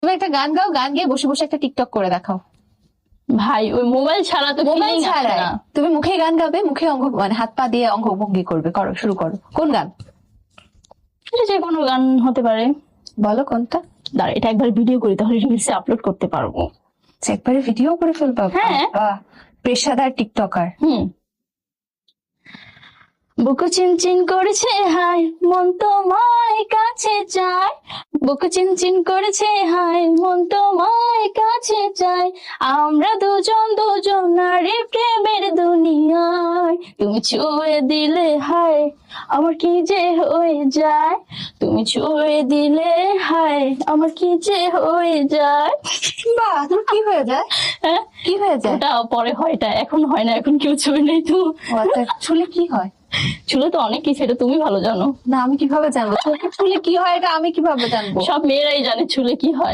তুমি একটা গান গাও, গান গিয়ে বসে বসে একটা টিকটক করে দেখাও। ভাই ওই মোবাইল ছাড়া তো মোবাইল feeling আসে ছাড়াই না। তুমি মুখে গান গাবে, মুখে অঙ্গ মানে হাত পা দিয়ে অঙ্গভঙ্গি করবে। করো, শুরু করো। কোন গান? এটা যে কোনো গান হতে পারে। বলো কোনটা। দাঁড়া, এটা একবার ভিডিও করি, তাহলে রিলসে আপলোড করতে পারবো। একবারে ভিডিও করে ফেলবা? হ্যাঁ। বাহ, পেশাদার টিকটকার। বুকু চিনচিন করেছে হাই, মন তোমায় কাছে চায়। বুকু চিনচিন করেছে হাই, মন তোমায় কাছে চায়। আমরা দুজন দুজনারে প্রেমের দুনিয়ায়। তুমি ছুঁয়ে দিলে হাই, আমার কি যে হয়ে যায়। তুমি ছুঁয়ে দিলে হাই, আমার কি যে হয়ে যায়। বাহ, তোমার কি হয়ে যায়? হ্যাঁ, কি হয়ে যায়? ওটা পরে হয়, এটা এখন হয় না, এখন কেউ ছুঁয়ে নেই তো। ও আচ্ছা, ছুলে কি হয়? ছুলে তো অনেক কিছু, এটা তুমি ভালো জানো। না, আমি কিভাবে জানবো? চোখে ছুলে কি হয় এটা আমি কিভাবে জানবো? সব মেয়েরাই জানে ছুলে কি হয়।